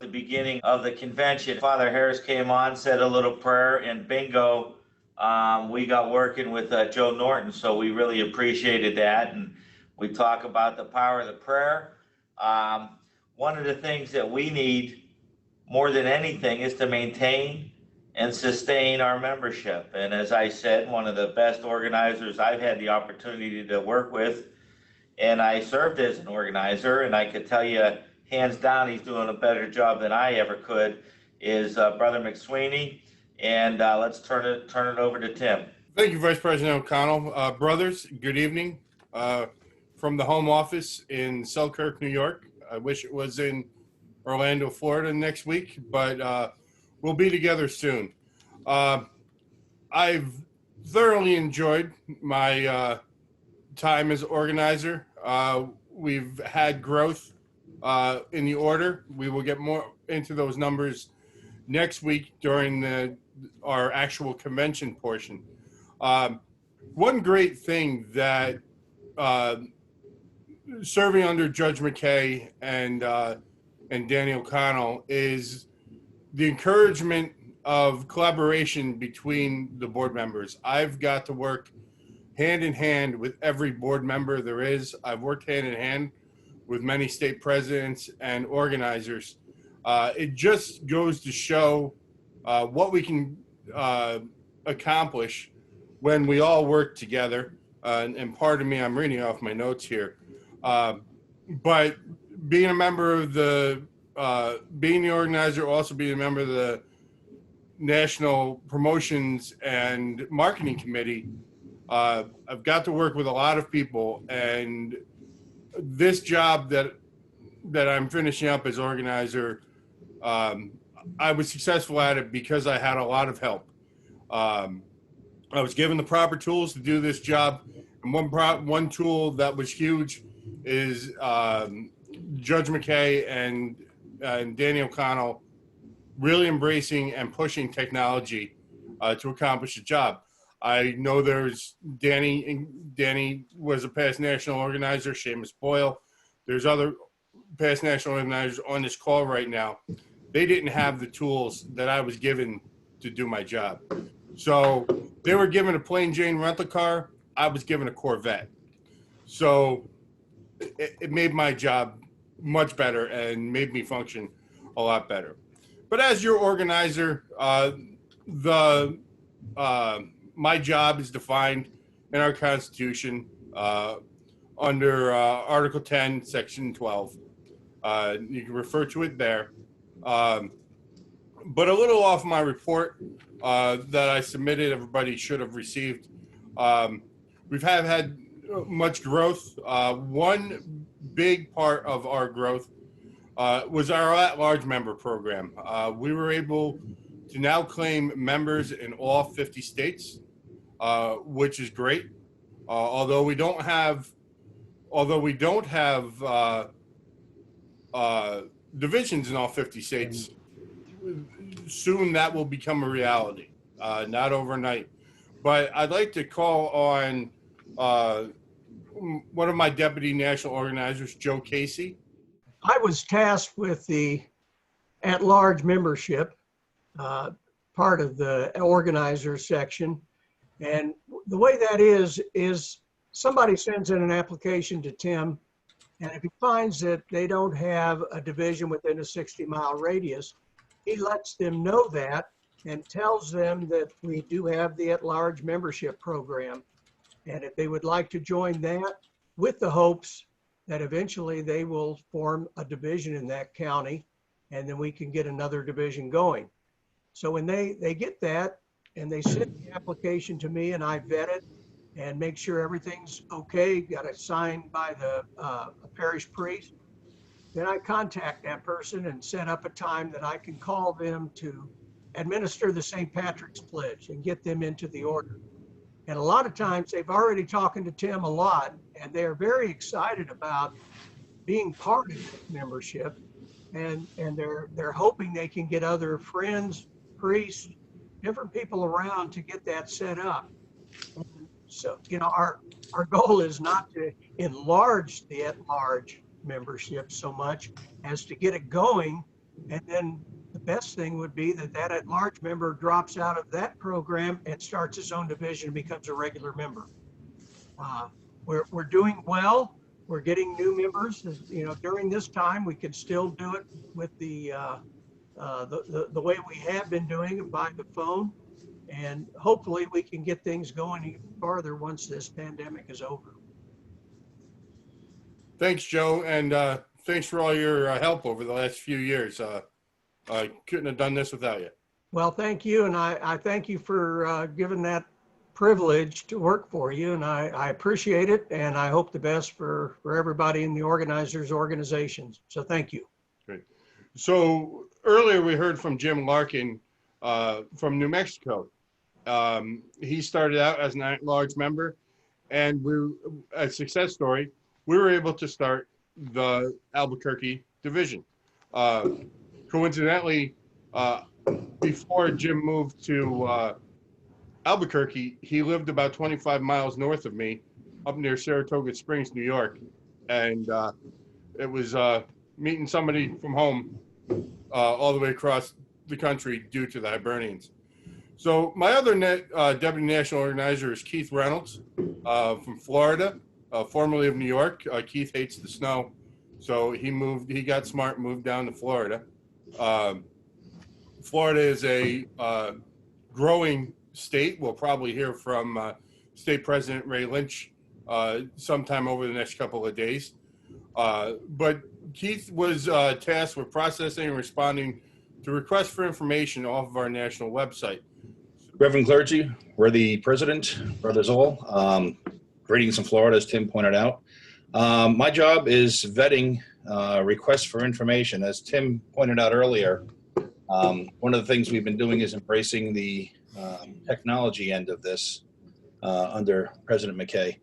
the beginning of the convention. Father Harris came on, said a little prayer, and bingo, we got working with Joe Norton. So we really appreciated that. And we talk about the power of the prayer. One of the things that we need more than anything is to maintain and sustain our membership. And as I said, one of the best organizers I've had the opportunity to work with, and I served as an organizer, and I could tell you, hands down, he's doing a better job than I ever could, is Brother McSweeney. And let's turn it over to Tim. Thank you, Vice President O'Connell. Brothers, good evening. From the home office in Selkirk, New York. I wish it was in Orlando, Florida next week, but we'll be together soon. I've thoroughly enjoyed my time as organizer. We've had growth in the order. We will get more into those numbers next week during our actual convention portion. One great thing that serving under Judge McKay and Danny O'Connell is the encouragement of collaboration between the board members. I've got to work hand in hand with every board member there is. I've worked hand in hand with many state presidents and organizers. It just goes to show what we can accomplish when we all work together. And pardon me, I'm reading off my notes here. But being a member of being the organizer, also being a member of the National Promotions and Marketing Committee, I've got to work with a lot of people, and this job that I'm finishing up as organizer, I was successful at it because I had a lot of help. I was given the proper tools to do this job, and one tool that was huge is Judge McKay and Danny O'Connell really embracing and pushing technology to accomplish the job. I know Danny was a past national organizer, Seamus Boyle. There's other past national organizers on this call right now. They didn't have the tools that I was given to do my job. So they were given a plain Jane rental car. I was given a Corvette. So it made my job much better and made me function a lot better. But as your organizer, my job is defined in our Constitution under Article 10, Section 12. You can refer to it there. But a little off my report that I submitted, everybody should have received. We've had much growth. One big part of our growth was our at-large member program. We were able to now claim members in all 50 states, which is great. Although we don't have divisions in all 50 states, soon that will become a reality. Not overnight, but I'd like to call on one of my deputy national organizers, Joe Casey. I was tasked with the at-large membership, part of the organizer section. And the way that is somebody sends in an application to Tim, and if he finds that they don't have a division within a 60-mile radius, he lets them know that and tells them that we do have the at-large membership program. And if they would like to join that, with the hopes that eventually they will form a division in that county, and then we can get another division going. So when they get that and they send the application to me and I vet it and make sure everything's okay, got it signed by the parish priest, then I contact that person and set up a time that I can call them to administer the St. Patrick's Pledge and get them into the order. And a lot of times they've already talked to Tim a lot, and they're very excited about being part of this membership, and they're hoping they can get other friends, priests, different people around to get that set up. So, you know, our goal is not to enlarge the at-large membership so much as to get it going And then the best thing would be that that at-large member drops out of that program and starts his own division and becomes a regular member. Uh, we're doing well. We're getting new members. You know, during this time, we can still do it with the way we have been doing it by the phone. And hopefully we can get things going even farther once this pandemic is over. Thanks, Joe, and thanks for all your help over the last few years. I couldn't have done this without you. Well, thank you. And I thank you for giving that privilege to work for you. And I appreciate it. And I hope the best for everybody in the organizers' organizations. So thank you. Great. So earlier we heard from Jim Larkin from New Mexico. He started out as an at-large member, and a success story, we were able to start the Albuquerque division. Coincidentally, before Jim moved to Albuquerque, he lived about 25 miles north of me, up near Saratoga Springs, New York. And it was meeting somebody from home all the way across the country due to the Hibernians. So my other deputy national organizer is Keith Reynolds from Florida, formerly of New York. Keith hates the snow, so he got smart, moved down to Florida. Florida is a growing state. We'll probably hear from State President Ray Lynch sometime over the next couple of days. But Keith was tasked with processing and responding to requests for information off of our national website. Reverend clergy, worthy president, brothers all, greetings in Florida, as Tim pointed out. My job is vetting requests for information. As Tim pointed out earlier, one of the things we've been doing is embracing the technology end of this under President McKay.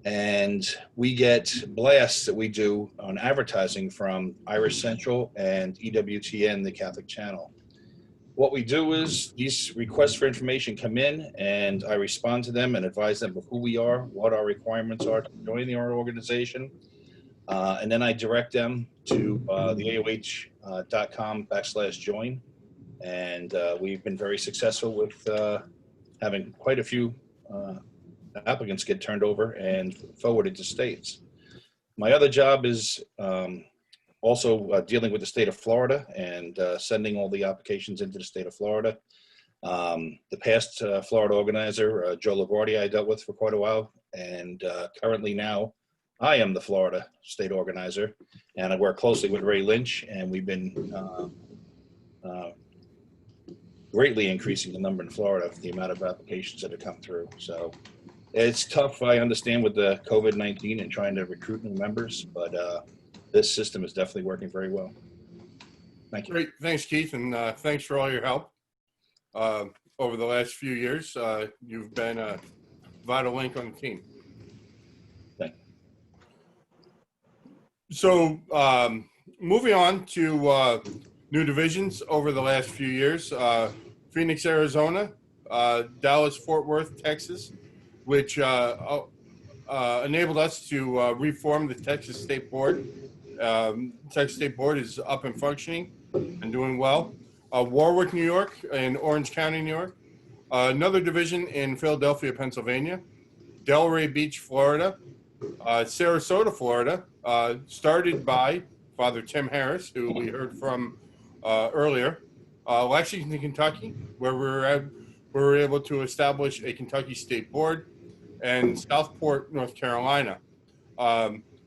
And we get blasts that we do on advertising from Irish Central and EWTN, the Catholic channel. What we do is these requests for information come in, and I respond to them and advise them of who we are, what our requirements are to join our organization. And then I direct them to the AOH.com/join. And we've been very successful with having quite a few applicants get turned over and forwarded to states. My other job is also dealing with the state of Florida and sending all the applications into the state of Florida. The past Florida organizer, Joe Laguardia, I dealt with for quite a while, and currently now I am the Florida state organizer, and I work closely with Ray Lynch, and we've been greatly increasing the number in Florida for the amount of applications that have come through. So it's tough, I understand, with the COVID-19 and trying to recruit new members, but this system is definitely working very well. Thank you. Great. Thanks, Keith, and thanks for all your help over the last few years. You've been a vital link on the team. Thank you. So moving on to new divisions over the last few years, Phoenix, Arizona, Dallas, Fort Worth, Texas, which enabled us to reform the Texas State Board. Texas State Board is up and functioning and doing well. Warwick, New York, and Orange County, New York. Another division in Philadelphia, Pennsylvania. Delray Beach, Florida. Sarasota, Florida, started by Father Tim Harris, who we heard from earlier. Lexington, Kentucky, where we were able to establish a Kentucky State Board, and Southport, North Carolina.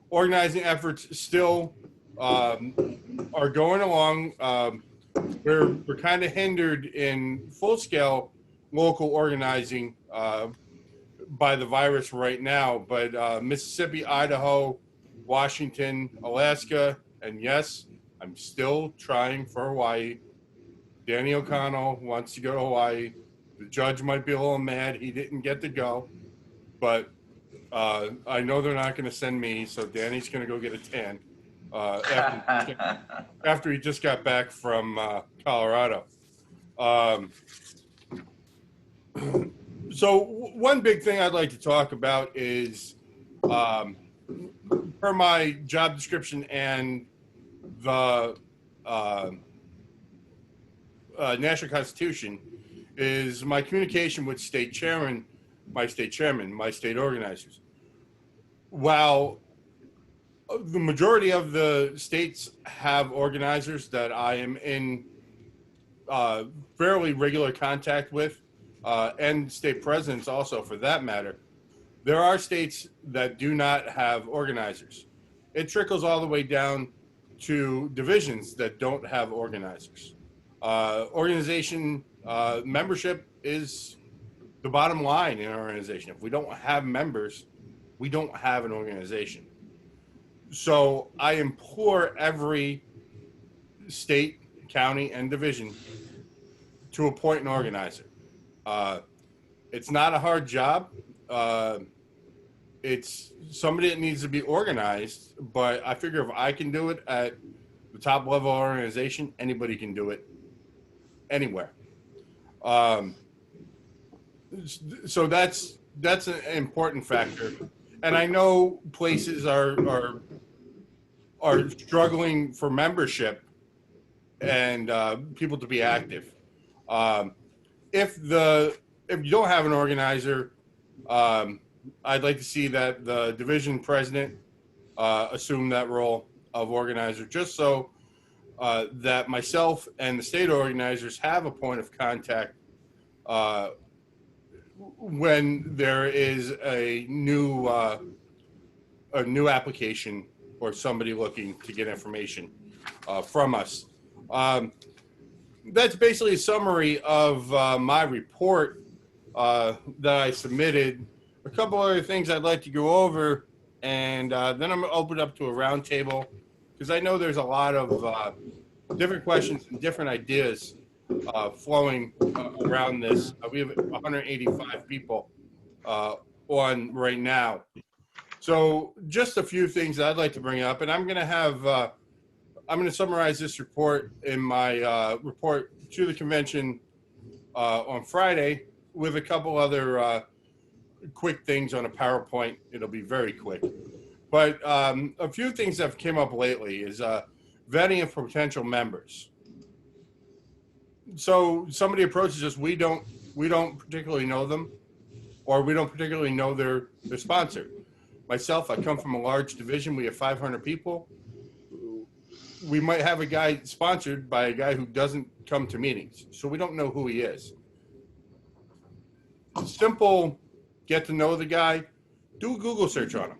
Organizing efforts still are going along. We're kind of hindered in full-scale local organizing by the virus right now, but Mississippi, Idaho, Washington, Alaska, and yes, I'm still trying for Hawaii. Danny O'Connell wants to go to Hawaii. The judge might be a little mad he didn't get to go, but I know they're not going to send me, so Danny's going to go get a tan after he just got back from Colorado. So one big thing I'd like to talk about is, per my job description and the National Constitution is my communication with my state organizers. While the majority of the states have organizers that I am in fairly regular contact with, and state presidents also for that matter, there are states that do not have organizers. It trickles all the way down to divisions that don't have organizers. Organization membership is the bottom line in an organization. If we don't have members, we don't have an organization. So I implore every state, county, and division to appoint an organizer. It's not a hard job. It's somebody that needs to be organized, but I figure if I can do it at the top level organization, anybody can do it anywhere. So that's an important factor. And I know places are struggling for membership and people to be active. If you don't have an organizer, I'd like to see that the division president assume that role of organizer, just so that myself and the state organizers have a point of contact when there is a new application or somebody looking to get information from us. That's basically a summary of my report that I submitted. A couple other things I'd like to go over, and then I'm going to open it up to a roundtable, because I know there's a lot of different questions and different ideas flowing around this. We have 185 people on right now. So just a few things that I'd like to bring up, and I'm going to summarize this report in my report to the convention on Friday with a couple other quick things on a PowerPoint. It'll be very quick. But a few things that have came up lately is vetting of potential members. So somebody approaches us, we don't particularly know them, or we don't particularly know their sponsor. Myself, I come from a large division. We have 500 people. We might have a guy sponsored by a guy who doesn't come to meetings, so we don't know who he is. Simple, get to know the guy, do a Google search on him,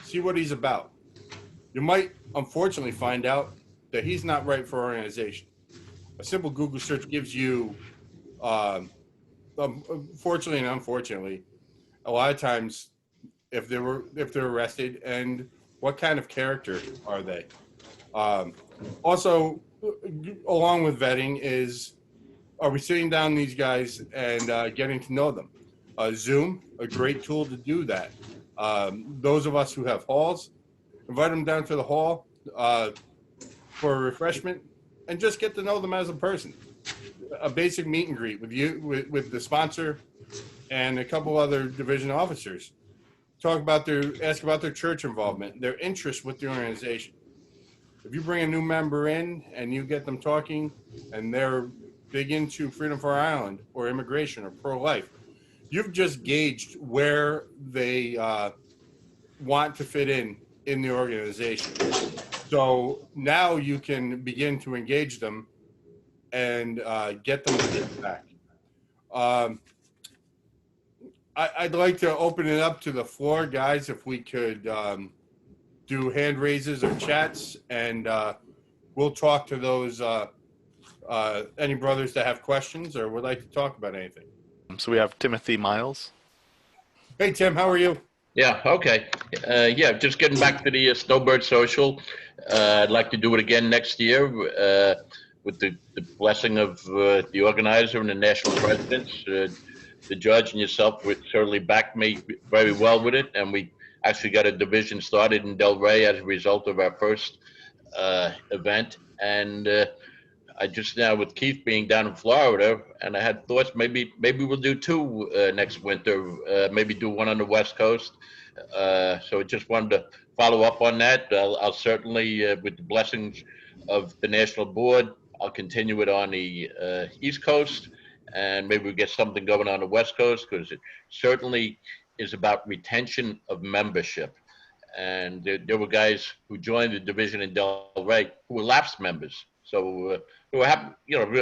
see what he's about. You might, unfortunately, find out that he's not right for our organization. A simple Google search gives you, fortunately and unfortunately, a lot of times, if they're arrested, and what kind of character are they. Also, along with vetting is, are we sitting down these guys and getting to know them? Zoom, a great tool to do that. Those of us who have halls, invite them down to the hall for a refreshment and just get to know them as a person. A basic meet and greet with you, with the sponsor and a couple other division officers. Ask about their church involvement, their interest with the organization. If you bring a new member in and you get them talking and they're big into Freedom for Our Island or immigration or pro-life, you've just gauged where they want to fit in the organization. So now you can begin to engage them and get them to get back. I'd like to open it up to the floor, guys, if we could do hand raises or chats, and we'll talk to those, any brothers that have questions or would like to talk about anything. So we have Timothy Miles. Hey, Tim, how are you? Yeah, okay. Yeah, just getting back to the Snowbird Social. I'd like to do it again next year with the blessing of the organizer and the national presidents. The judge and yourself would certainly back me very well with it, and we actually got a division started in Del Rey as a result of our first event. And I just now, with Keith being down in Florida, and I had thoughts maybe we'll do two next winter, maybe do one on the West Coast. So I just wanted to follow up on that. I'll certainly, with the blessings of the national board, I'll continue it on the East Coast, and maybe we get something going on the West Coast, because it certainly is about retention of membership. And there were guys who joined the division in Delray who were lapsed members. So we're happy,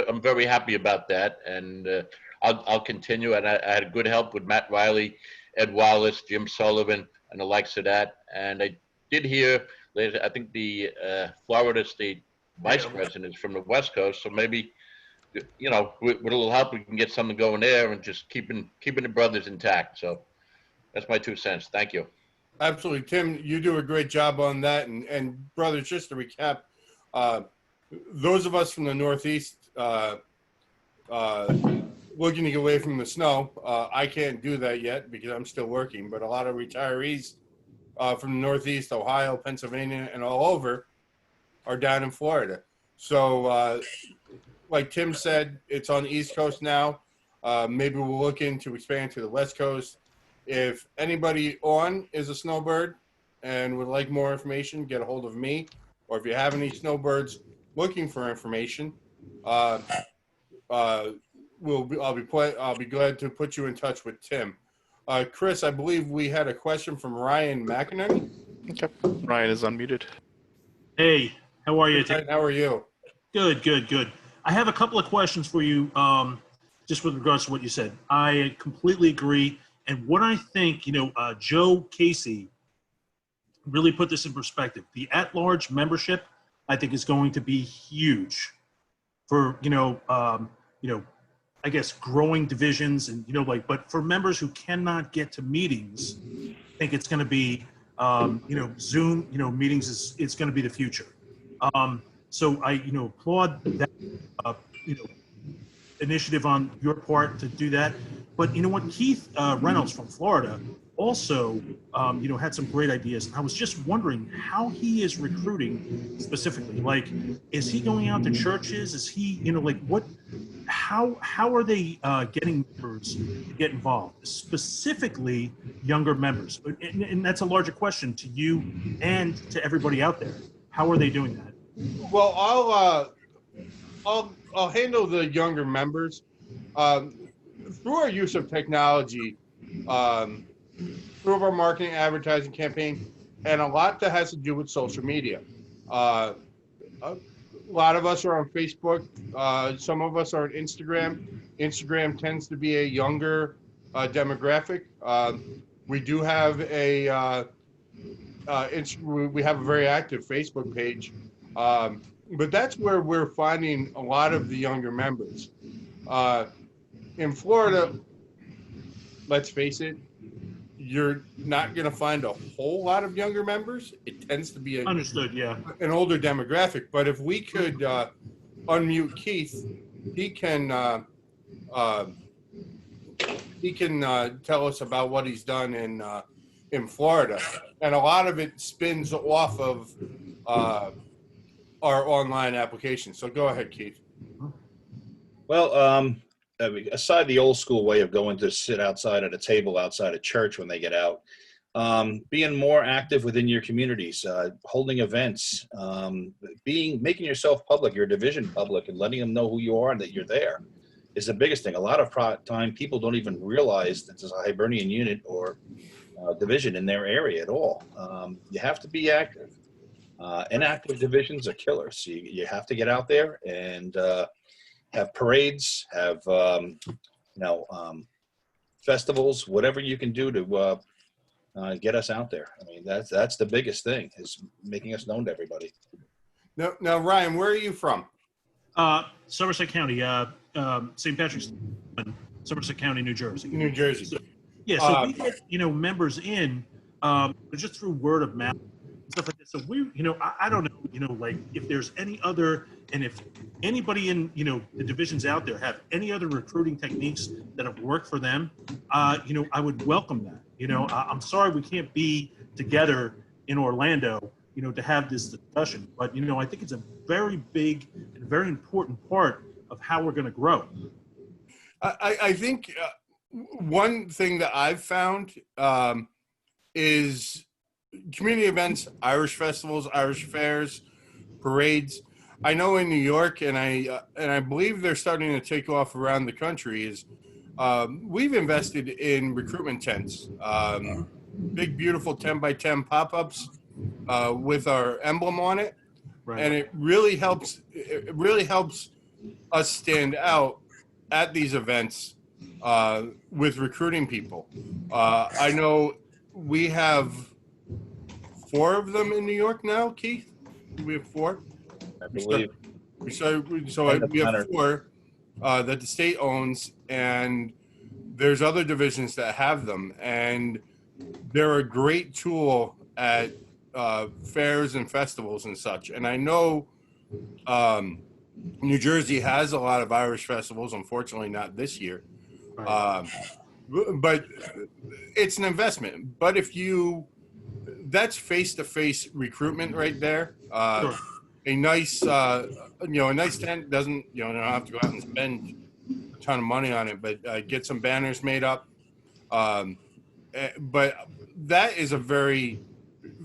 I'm very happy about that. And I'll continue. And I had good help with Matt Riley, Ed Wallace, Jim Sullivan, and the likes of that. And I did hear, I think the Florida State Vice President is from the West Coast. So maybe, with a little help, we can get something going there and just keeping the brothers intact. So that's my 2 cents. Thank you. Absolutely. Tim, you do a great job on that. And brothers, just to recap, those of us from the Northeast looking to get away from the snow, I can't do that yet because I'm still working, but a lot of retirees from the Northeast, Ohio, Pennsylvania, and all over are down in Florida. So like Tim said, it's on the East Coast now. Maybe we'll look into expand to the West Coast. If anybody on is a snowbird and would like more information, get a hold of me. Or if you have any snowbirds looking for information, I'll be glad to put you in touch with Tim. Chris, I believe we had a question from Ryan McInerney. Okay. Ryan is unmuted. Hey, how are you? How are you? Good. I have a couple of questions for you, just with regards to what you said. I completely agree. And what I think, Joe Casey really put this in perspective. The at-large membership, I think, is going to be huge for, I guess, growing divisions and, but for members who cannot get to meetings, I think it's going to be, Zoom, meetings it's going to be the future. So I, applaud that, initiative on your part to do that. But you know what, Keith Reynolds from Florida also, had some great ideas. And I was just wondering how he is recruiting specifically. Like, is he going out to churches? Is he, how are they getting members to get involved? Specifically, younger members. And that's a larger question to you and to everybody out there. How are they doing that? Well, I'll handle the younger members. Through our use of technology, through our marketing advertising campaign, and a lot that has to do with social media. A lot of us are on Facebook. Some of us are on Instagram. Instagram tends to be a younger demographic. We do have we have a very active Facebook page, but that's where we're finding a lot of the younger members. In Florida, let's face it, you're not going to find a whole lot of younger members. It tends to be Understood, yeah. an older demographic. But if we could unmute Keith, he can tell us about what he's done in Florida, and a lot of it spins off of our online application. So go ahead, Keith. Well, aside the old school way of going to sit outside at a table outside a church when they get out, being more active within your communities, holding events, making yourself public, your division public, and letting them know who you are and that you're there is the biggest thing. A lot of time people don't even realize that there's a Hibernian unit or division in their area at all. You have to be active. Inactive divisions are killers. So you have to get out there and have parades, have festivals, whatever you can do to get us out there. I mean, that's the biggest thing, is making us known to everybody. Now, Ryan, where are you from? Somerset County, St. Patrick's, Somerset County, New Jersey. New Jersey. So we get members in just through word of mouth, stuff like that. So we, I don't know, like if there's any other, and if anybody in, the divisions out there have any other recruiting techniques that have worked for them, I would welcome that. I'm sorry we can't be together in Orlando, to have this discussion, but, I think it's a very big and very important part of how we're going to grow. I think one thing that I've found is community events, Irish festivals, Irish fairs, parades. I know in New York, and I believe they're starting to take off around the country. Is we've invested in recruitment tents, big beautiful 10 by 10 pop-ups with our emblem on it, Right. and it really helps. It really helps us stand out at these events with recruiting people. I know we have 4 of them in New York now, Keith. We have 4. I believe. So we have 4 that the state owns, and there's other divisions that have them, and they're a great tool at fairs and festivals and such. And I know New Jersey has a lot of Irish festivals. Unfortunately, not this year. Right. But it's an investment. But that's face-to-face recruitment right there. Sure. A nice, a nice tent doesn't, don't have to go out and spend a ton of money on it, but get some banners made up. But that is a very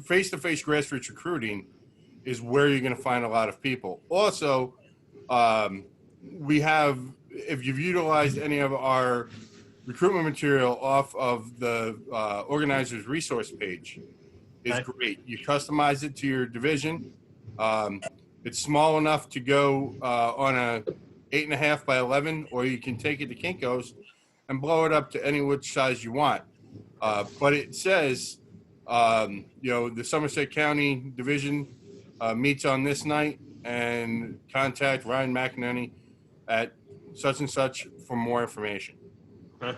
face-to-face grassroots recruiting is where you're going to find a lot of people. Also, we have, if you've utilized any of our recruitment material off of the organizer's resource page, is Okay. great. You customize it to your division. It's small enough to go on a 8.5 by 11, or you can take it to Kinko's and blow it up to any which size you want. But it says, the Somerset County Division meets on this night, and contact Ryan McInerney at such and such for more information. Okay.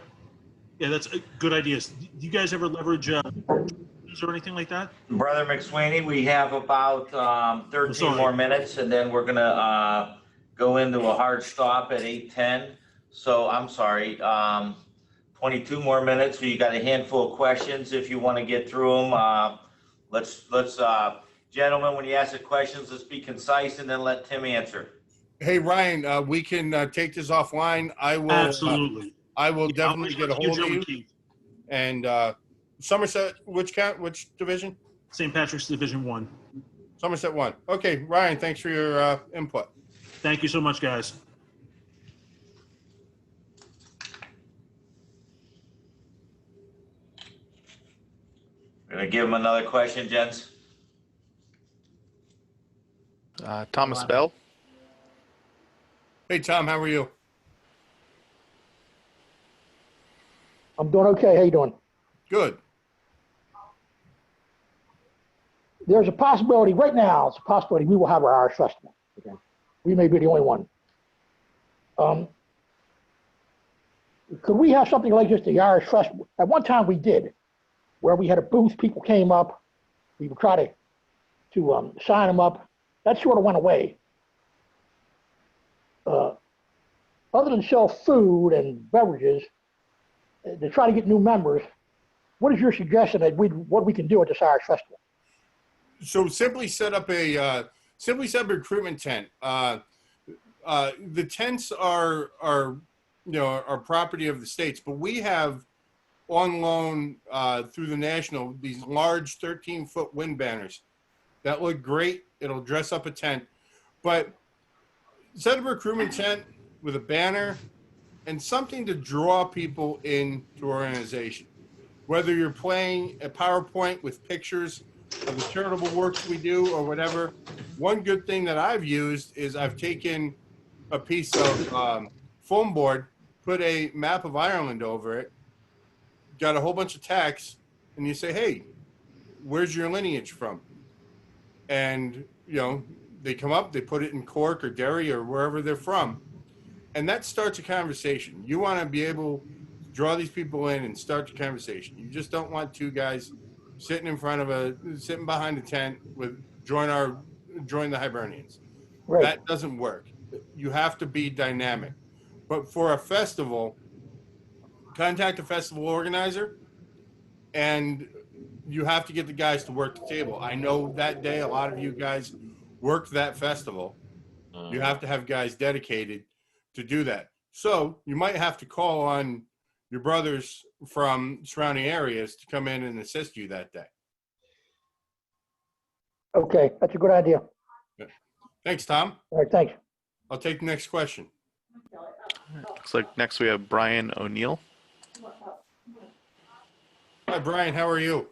Yeah, that's a good ideas. Do you guys ever leverage or anything like that? Brother McSweeney, we have about 13 Sorry. more minutes, and then we're gonna go into a hard stop at 8:10. So I'm sorry, 22 more minutes. So you got a handful of questions if you want to get through them. Let's gentlemen, when you ask the questions, let's be concise and then let Tim answer. Hey, Ryan, we can take this offline. I will. Absolutely. I will Yeah, I'll definitely reach get a out to hold Joe of you. and Keith. And Somerset, which division? St. Patrick's Division 1. Somerset 1. Okay, Ryan, thanks for your input. Thank you so much, guys. Gonna give him another question, gents. Thomas Bell. Hey, Tom, how are you? I'm doing okay. How you doing? Good. There's a possibility right now. It's a possibility we will have our Irish festival. Okay, we may be the only one. Could we have something like this, the Irish festival? At one time we did, where we had a booth. People came up. We would try to sign them up. That sort of went away. Other than sell food and beverages, to try to get new members, what is your suggestion that what we can do at this Irish festival? So simply set up a recruitment tent. The tents are property of the states, but we have on loan through the national these large 13-foot wind banners that look great. It'll dress up a tent, but set up a recruitment tent with a banner and something to draw people into our organization. Whether you're playing a PowerPoint with pictures of the charitable works we do or whatever. One good thing that I've used is I've taken a piece of foam board, put a map of Ireland over it, got a whole bunch of text, and you say, hey, where's your lineage from? And, they come up, they put it in Cork or Derry or wherever they're from. And that starts a conversation. You want to be able to draw these people in and start the conversation. You just don't want 2 guys sitting behind a tent with join the Hibernians. Right. That doesn't work. You have to be dynamic. But for a festival, contact a festival organizer, and you have to get the guys to work the table. I know that day a lot of you guys worked that festival. You have to have guys dedicated to do that. So you might have to call on your brothers from surrounding areas to come in and assist you that day. Okay, that's a good idea. Thanks, Tom. All right, thanks. I'll take the next question. Looks like next we have Brian O'Neill. Hi, Brian. How are you?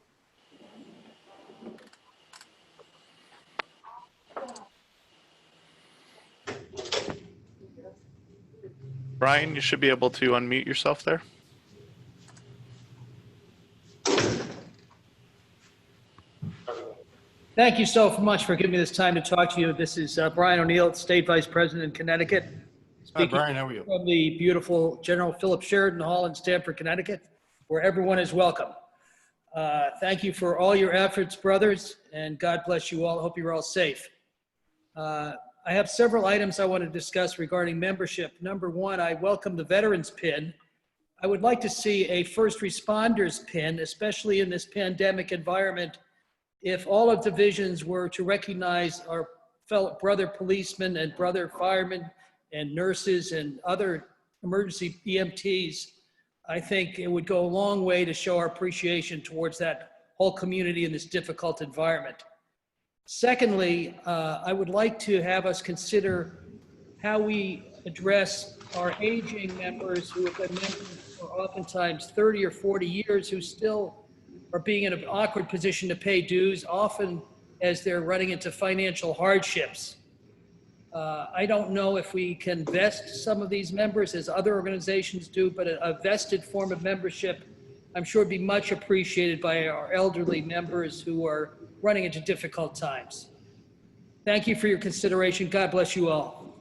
Brian, you should be able to unmute yourself there. Thank you so much for giving me this time to talk to you. This is Brian O'Neill, State Vice President in Connecticut. Hi, Speaking Brian. How are you? from the beautiful General Philip Sheridan Hall in Stamford, Connecticut, where everyone is welcome. Thank you for all your efforts, brothers, and God bless you all. I hope you're all safe. I have several items I want to discuss regarding membership. Number one, I welcome the Veterans Pin. I would like to see a first responders pin, especially in this pandemic environment. If all of divisions were to recognize our fellow brother policemen and brother firemen and nurses and other emergency EMTs, I think it would go a long way to show our appreciation towards that whole community in this difficult environment. Secondly, I would like to have us consider how we address our aging members who have been members for oftentimes 30 or 40 years, who still are being in an awkward position to pay dues, often as they're running into financial hardships. I don't know if we can vest some of these members as other organizations do, but a vested form of membership, I'm sure would be much appreciated by our elderly members who are running into difficult times. Thank you for your consideration. God bless you all.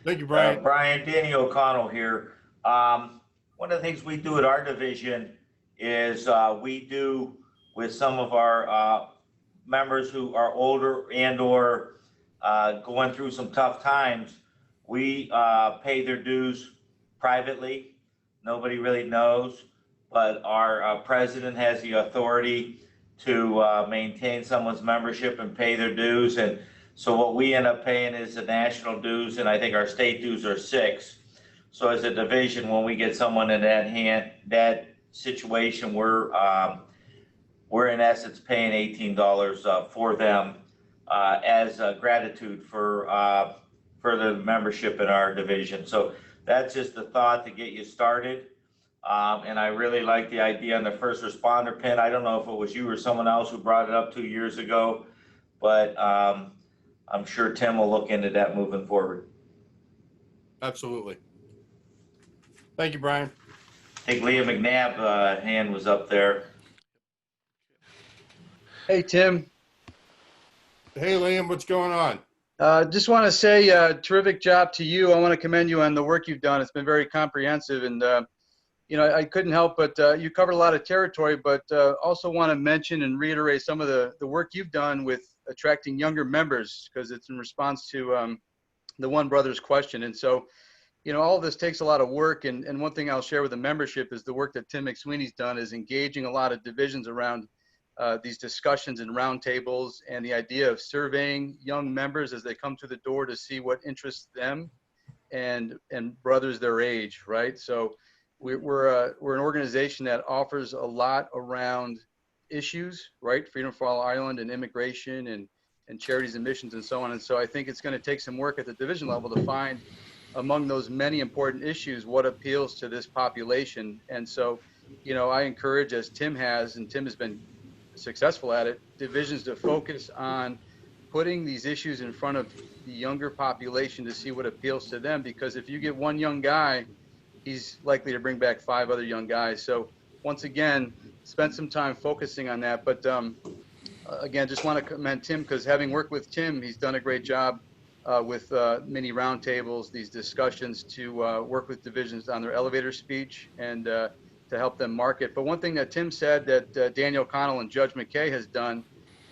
Thank you, Brian. Brian, Danny O'Connell here. One of the things we do at our division is we do with some of our members who are older and or going through some tough times, we pay their dues privately. Nobody really knows, but our president has the authority to maintain someone's membership and pay their dues. And so what we end up paying is the national dues, and I think our state dues are 6. So as a division, when we get someone in that situation, we're in essence paying $18 for them as gratitude for the membership in our division. So that's just a thought to get you started. And I really like the idea on the first responder pin. I don't know if it was you or someone else who brought it up 2 years ago, but I'm sure Tim will look into that moving forward. Absolutely. Thank you, Brian. I think Leah McNabb hand was up there. Hey, Tim. Hey, Liam, what's going on? Just want to say terrific job to you. I want to commend you on the work you've done. It's been very comprehensive. And, you know, I couldn't help but you covered a lot of territory, but also want to mention and reiterate some of the work you've done with attracting younger members, because it's in response to the one brother's question. And so, you know, all of this takes a lot of work. And one thing I'll share with the membership is the work that Tim McSweeney's done is engaging a lot of divisions around these discussions and roundtables, and the idea of surveying young members as they come to the door to see what interests them and brothers their age, right? So we're an organization that offers a lot around issues, right? Freedom for All Ireland and immigration and charities and missions and so on. And so I think it's going to take some work at the division level to find among those many important issues what appeals to this population. And so, you know, I encourage, as Tim has, and Tim has been successful at it, divisions to focus on putting these issues in front of the younger population to see what appeals to them. Because if you get one young guy, he's likely to bring back 5 other young guys. So once again, spend some time focusing on that. But again, just want to commend Tim, because having worked with Tim, he's done a great job with many roundtables, these discussions to work with divisions on their elevator speech and to help them market. But one thing that Tim said that Daniel O'Connell and Judge McKay has done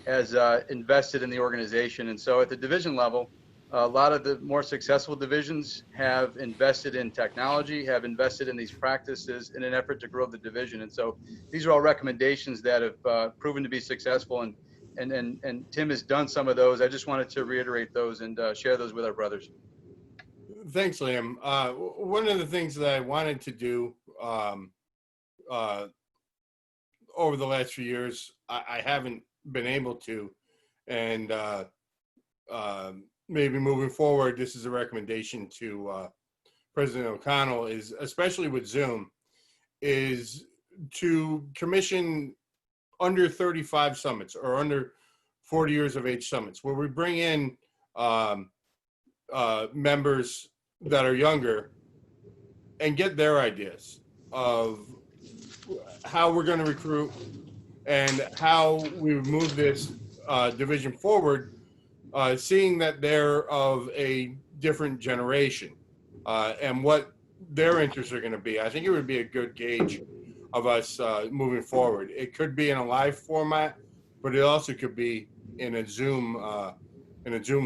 has invested in the organization. And so at the division level, a lot of the more successful divisions have invested in technology, have invested in these practices in an effort to grow the division. And so these are all recommendations that have proven to be successful. And Tim has done some of those. I just wanted to reiterate those and share those with our brothers. Thanks, Liam. One of the things that I wanted to do over the last few years, I haven't been able to, and maybe moving forward, this is a recommendation to President O'Connell, is especially with Zoom, is to commission under 35 summits or under 40 years of age summits, where we bring in members that are younger and get their ideas of how we're going to recruit and how we move this division forward, seeing that they're of a different generation and what their interests are going to be. I think it would be a good gauge of us moving forward. It could be in a live format, but it also could be in a Zoom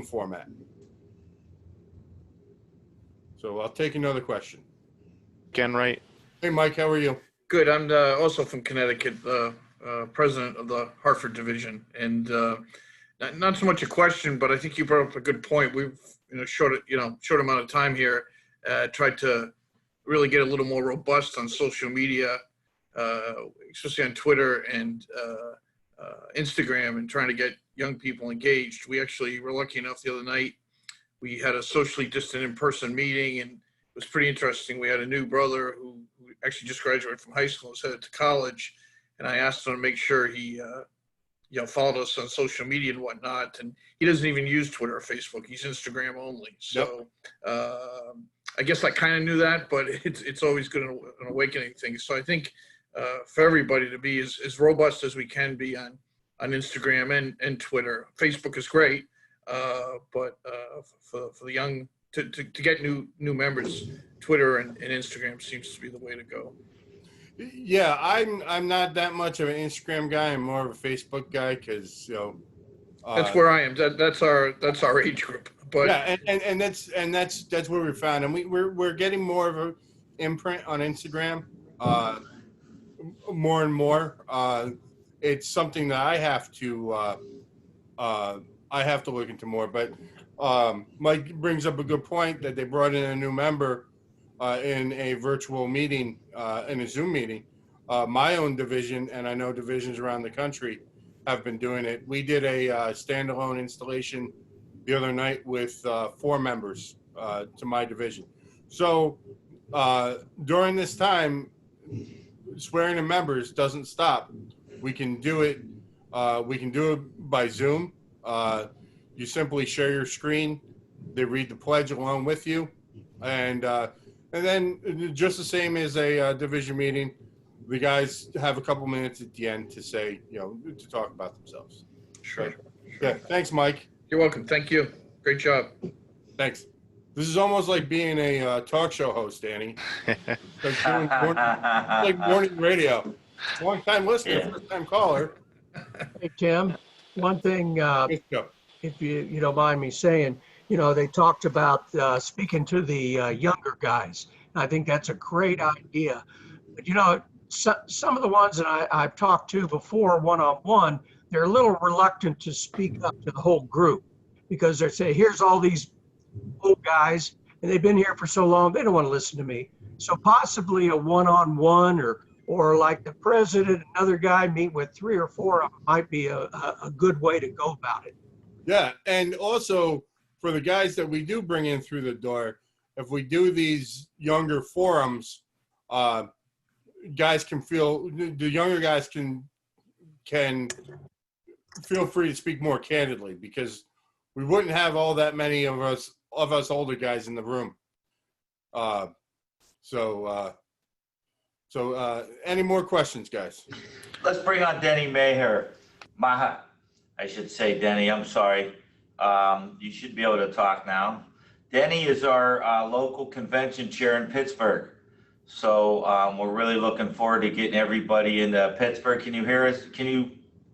format. So I'll take another question. Again, right? Hey, Mike, how are you? Good. I'm also from Connecticut, president of the Hartford division, and not so much a question, but I think you brought up a good point. We've short amount of time here, tried to really get a little more robust on social media, especially on Twitter and Instagram, and trying to get young people engaged. We actually were lucky enough the other night. We had a socially distant in-person meeting, and it was pretty interesting. We had a new brother who actually just graduated from high school and was headed to college, and I asked him to make sure he followed us on social media and whatnot. And he doesn't even use Twitter or Facebook. He's Instagram only. So I guess I kind of knew that, but it's always good an awakening thing. So I think for everybody to be as robust as we can be on Instagram and Twitter. Facebook is great, but for the young to get new members, Twitter and Instagram seems to be the way to go. Yeah, I'm not that much of an Instagram guy. I'm more of a Facebook guy because that's where I am. That's our age group. But yeah, and that's where we found, and we're getting more of an imprint on Instagram, more and more. It's something that I have to look into more. But Mike brings up a good point that they brought in a new member in a virtual meeting, in a Zoom meeting. My own division, and I know divisions around the country have been doing it. We did a standalone installation the other night with 4 members to my division. So during this time, swearing in members doesn't stop. We can do it. We can do it by Zoom. You simply share your screen. They read the pledge along with you, and then just the same as a division meeting, the guys have a couple minutes at the end to say, to talk about themselves. Sure. Yeah. Thanks, Mike. You're welcome. Thank you. Great job. Thanks. This is almost like being a talk show host, Danny. Like morning radio. Long time listener, first time caller. Hey, Tim, one thing, if you don't mind me saying, they talked about speaking to the younger guys. I think that's a great idea. But, some of the ones that I've talked to before one-on-one, they're a little reluctant to speak up to the whole group because they say, here's all these old guys, and they've been here for so long, they don't want to listen to me. So possibly a one-on-one or like the president, another guy meet with 3 or 4 of them might be a good way to go about it. Yeah, and also for the guys that we do bring in through the door, if we do these younger forums, guys can feel, the younger guys can feel free to speak more candidly because we wouldn't have all that many of us older guys in the room. So any more questions, guys? Let's bring on Denny Maha. I should say Denny, I'm sorry. You should be able to talk now. Denny is our local convention chair in Pittsburgh. So we're really looking forward to getting everybody into Pittsburgh. Can you hear us?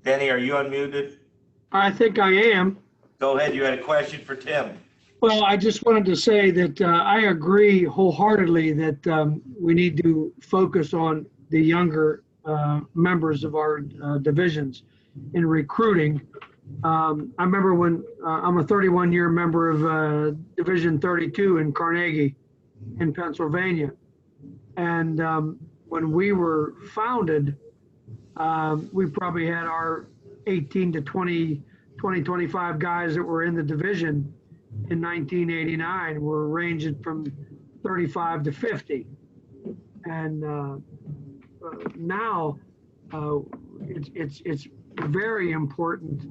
Denny, are you unmuted? I think I am. Go ahead, you had a question for Tim. Well, I just wanted to say that I agree wholeheartedly that we need to focus on the younger members of our divisions in recruiting. I remember when I'm a 31-year member of Division 32 in Carnegie in Pennsylvania. And when we were founded, we probably had our 18 to 20, 25 guys that were in the division. in 1989 were ranging from 35 to 50. And now it's very important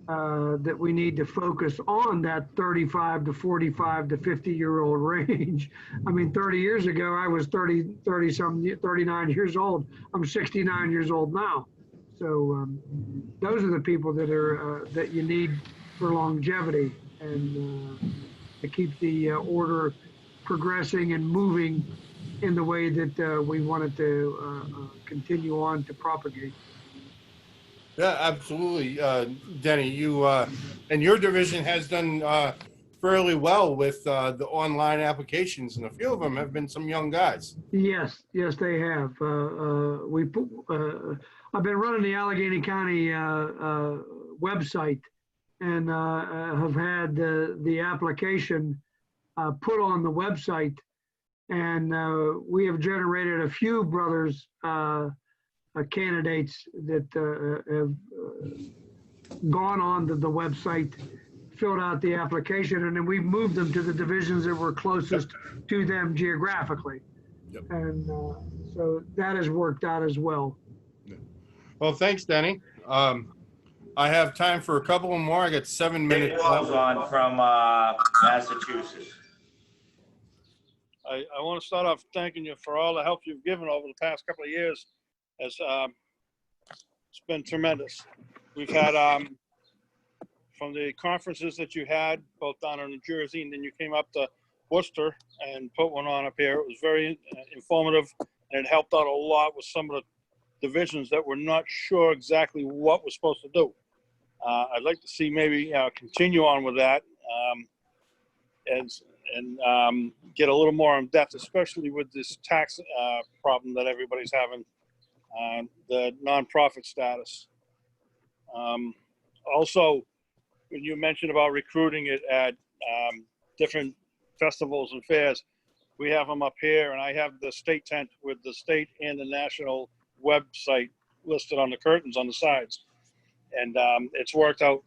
that we need to focus on that 35 to 45 to 50-year-old range. I mean, 30 years ago, I was 39 years old. I'm 69 years old now. So those are the people that are that you need for longevity and to keep the order progressing and moving in the way that we want it to continue on to propagate. Yeah, absolutely, Denny. You and your division has done fairly well with the online applications, and a few of them have been some young guys. Yes, yes, they have. I've been running the Allegheny County website and have had the application put on the website, and we have generated a few brothers candidates that have gone on to the website, filled out the application, and then we've moved them to the divisions that were closest to them geographically. Yep. And so that has worked out as well. Well, thanks, Denny. I have time for a couple more. I got 7 minutes Dick left. Wells on from Massachusetts. I want to start off thanking you for all the help you've given over the past couple of years. It's been tremendous. We've had, from the conferences that you had, both down in New Jersey, and then you came up to Worcester and put one on up here. It was very informative, and it helped out a lot with some of the divisions that were not sure exactly what we're supposed to do. I'd like to see maybe continue on with that and get a little more in depth, especially with this tax problem that everybody's having, the nonprofit status. Also, when you mentioned about recruiting it at different festivals and fairs, we have them up here, and I have the state tent with the state and the national website listed on the curtains on the sides. And it's worked out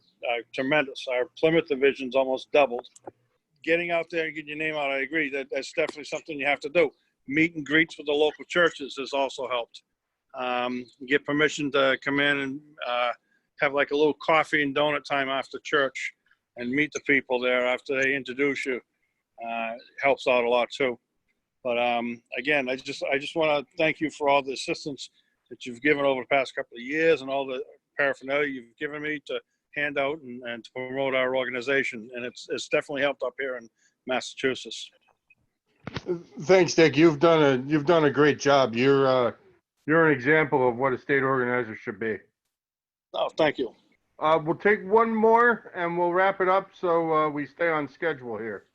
tremendous. Our Plymouth division's almost doubled. Getting out there and getting your name out, I agree, that's definitely something you have to do. Meet and greets with the local churches has also helped. Get permission to come in and have like a little coffee and donut time after church and meet the people there after they introduce you. Helps out a lot too. But again, I just want to thank you for all the assistance that you've given over the past couple of years and all the paraphernalia you've given me to hand out and to promote our organization. And it's definitely helped up here in Massachusetts. Thanks, Dick. You've done a great job. You're an example of what a state organizer should be. Oh, thank you. We'll take one more and we'll wrap it up so we stay on schedule here.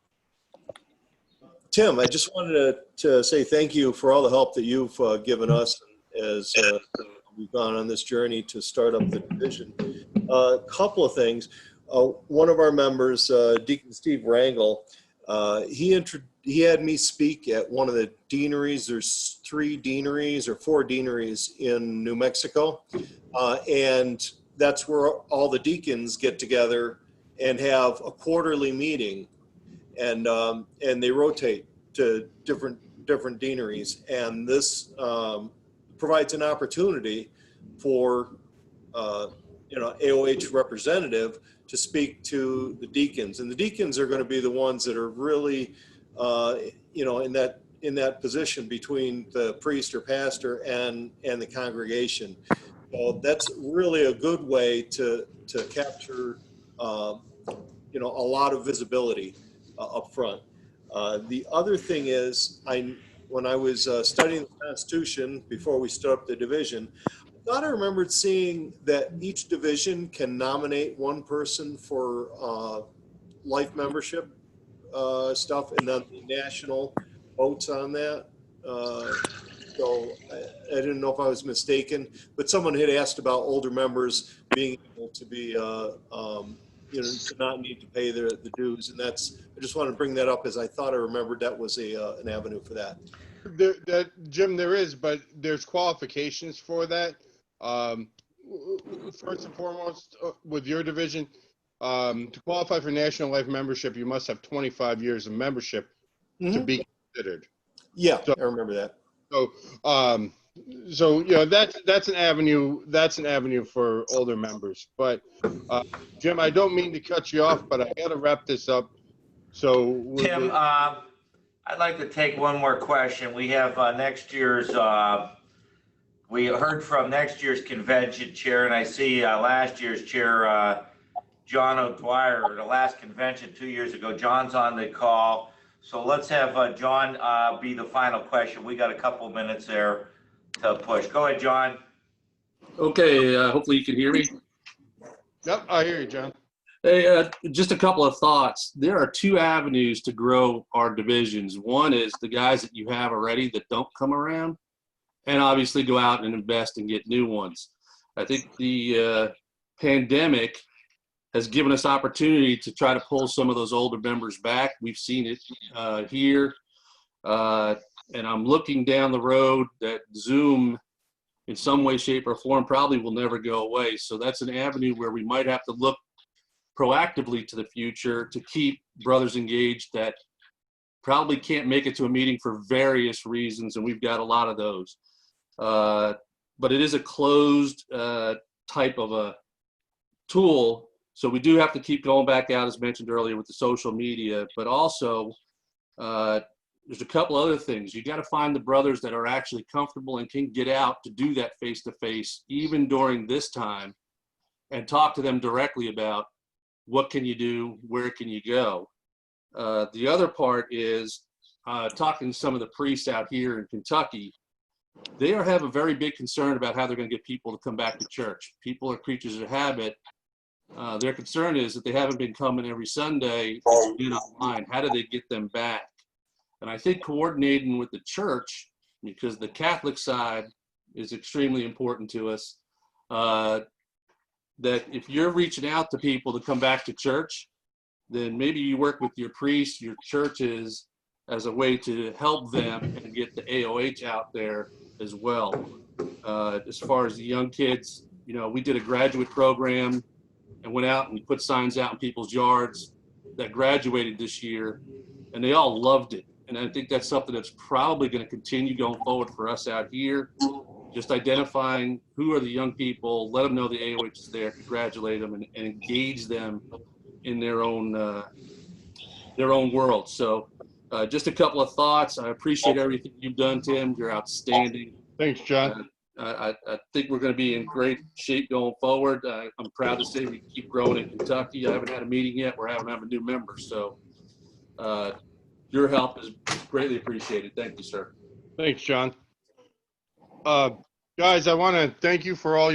Tim, I just wanted to say thank you for all the help that you've given us as we've gone on this journey to start up the division. A couple of things. One of our members, Deacon Steve Rangel, he had me speak at one of the deaneries. There's 3 deaneries or 4 deaneries in New Mexico. And that's where all the deacons get together and have a quarterly meeting. And they rotate to different deaneries. And this provides an opportunity for AOH representative to speak to the deacons, and the deacons are going to be the ones that are really in that position between the priest or pastor and the congregation. So that's really a good way to capture a lot of visibility up front. The other thing is, when I was studying the Constitution before we stood up the division, I thought I remembered seeing that each division can nominate one person for life membership stuff, and then the national votes on that. So I didn't know if I was mistaken, but someone had asked about older members being able to be, to not need to pay the dues, and I just wanted to bring that up as I thought I remembered that was an avenue for that. Jim, there is, but there's qualifications for that. First and foremost, with your division, To qualify for National Life membership, you must have 25 years of membership to be considered. Yeah, So- I remember that. So you know that's an avenue for older members. But Jim, I don't mean to cut you off, but I got to wrap this up. So Tim, I'd like to take one more question. We have next year's, we heard from next year's convention chair, and I see last year's chair, John O'Dwyer, the last convention 2 years ago. John's on the call. So let's have John be the final question. We got a couple minutes there to push. Go ahead, John. Okay, hopefully you can hear me. Yep, I hear you, John. Hey, just a couple of thoughts. There are two avenues to grow our divisions. One is the guys that you have already that don't come around, and obviously go out and invest and get new ones. I think the pandemic has given us opportunity to try to pull some of those older members back. We've seen it here. And I'm looking down the road that Zoom in some way, shape, or form probably will never go away. So that's an avenue where we might have to look proactively to the future to keep brothers engaged that probably can't make it to a meeting for various reasons, and we've got a lot of those. But it is a closed type of a tool, so we do have to keep going back out, as mentioned earlier, with the social media. But also, there's a couple other things. You got to find the brothers that are actually comfortable and can get out to do that face-to-face, even during this time, and talk to them directly about what can you do, where can you go. The other part is talking to some of the priests out here in Kentucky. They have a very big concern about how they're going to get people to come back to church. People are creatures of habit. Their concern is that they haven't been coming every Sunday, been online. How do they get them back? And I think coordinating with the church, because the Catholic side is extremely important to us, that if you're reaching out to people to come back to church, then maybe you work with your priests, your churches, as a way to help them and get the AOH out there as well. As far as the young kids, you know, we did a graduate program and went out and put signs out in people's yards that graduated this year, and they all loved it. And I think that's something that's probably going to continue going forward for us out here. Just identifying who are the young people, let them know the AOH is there, congratulate them, and engage them in their own world. So just a couple of thoughts. I appreciate everything you've done, Tim. You're outstanding. Thanks, John. I think we're going to be in great shape going forward. I'm proud to say we keep growing in Kentucky. I haven't had a meeting yet. We're having a new member. So your help is greatly appreciated. Thank you, sir. Thanks, John. Guys, I want to thank you for all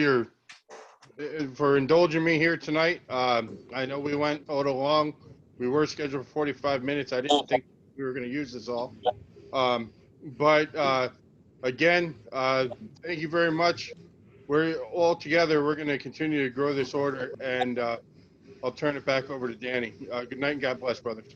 for indulging me here tonight. I know we went a little long. We were scheduled for 45 minutes. I didn't think we were going to use this all. But again, thank you very much. We're all together. We're going to continue to grow this order, and I'll turn it back over to Danny. Good night and God bless, brothers.